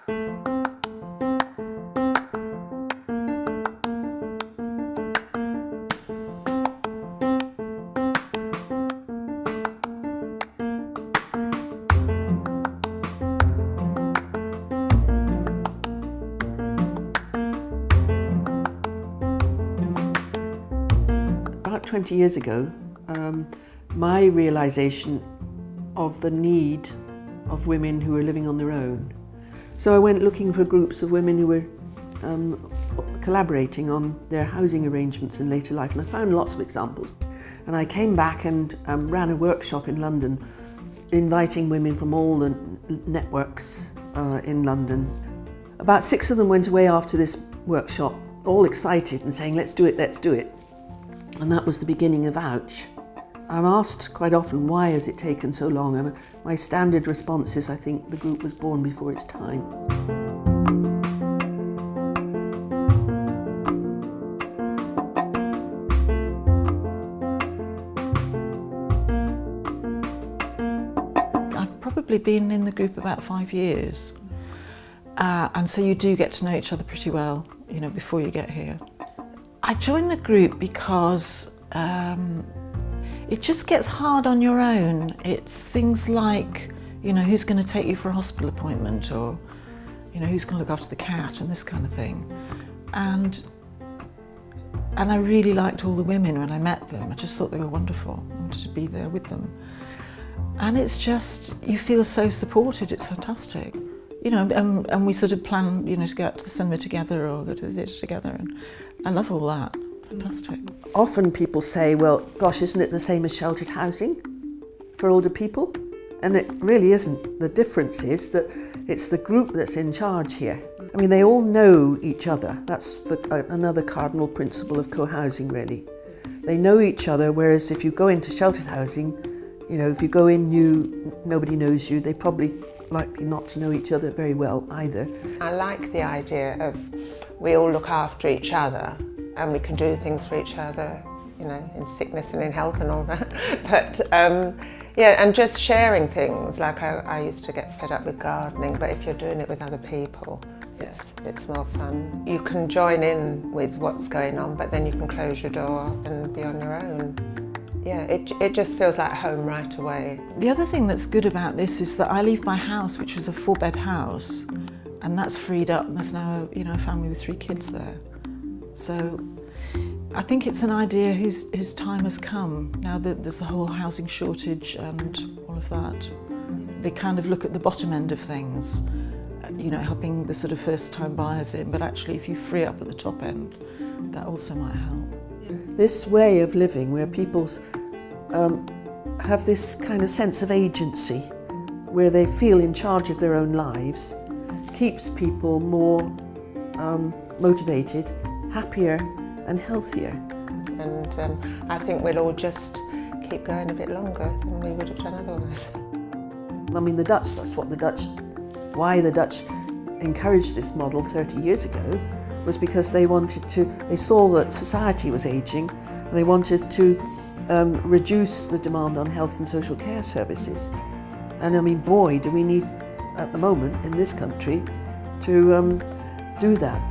About 20 years ago, my realisation of the need of women who were living on their own. So I went looking for groups of women who were collaborating on their housing arrangements in later life, and I found lots of examples. And I came back and ran a workshop in London, inviting women from all the networks in London. About 6 of them went away after this workshop, all excited and saying, let's do it, let's do it. And that was the beginning of Ouch. I'm asked quite often, why has it taken so long? And my standard response is, I think the group was born before its time. I've probably been in the group about 5 years. And so you do get to know each other pretty well, you know, before you get here. I joined the group because it just gets hard on your own. It's things like, you know, who's going to take you for a hospital appointment, or, you know, who's going to look after the cat, and this kind of thing. And I really liked all the women when I met them. I just thought they were wonderful. I wanted to be there with them. And it's just, you feel so supported. It's fantastic. You know, and we sort of plan, you know, to go out to the cinema together or go to the theatre together, and I love all that. Fantastic. Often people say, well, gosh, isn't it the same as sheltered housing for older people? And it really isn't. The difference is that it's the group that's in charge here. I mean, they all know each other. That's another cardinal principle of co-housing, really. They know each other, whereas if you go into sheltered housing, you know, if you go in new, nobody knows you, they probably likely not to know each other very well either. I like the idea of we all look after each other and we can do things for each other, you know, in sickness and in health and all that. But yeah, and just sharing things. Like I used to get fed up with gardening, but if you're doing it with other people, it's more fun. You can join in with what's going on, but then you can close your door and be on your own. Yeah, it just feels like home right away. The other thing that's good about this is that I leave my house, which was a 4-bed house, and that's freed up, and there's now, you know, a family with 3 kids there. So I think it's an idea whose time has come, now that there's a whole housing shortage and all of that. They kind of look at the bottom end of things, you know, helping the sort of first-time buyers in, but actually if you free up at the top end, that also might help. This way of living where people have this kind of sense of agency, where they feel in charge of their own lives, keeps people more motivated, happier and healthier. And I think we'll all just keep going a bit longer than we would have done otherwise. I mean, the Dutch, that's what why the Dutch encouraged this model 30 years ago, was because they saw that society was ageing, and they wanted to reduce the demand on health and social care services. And I mean, boy, do we need, at the moment, in this country, to do that.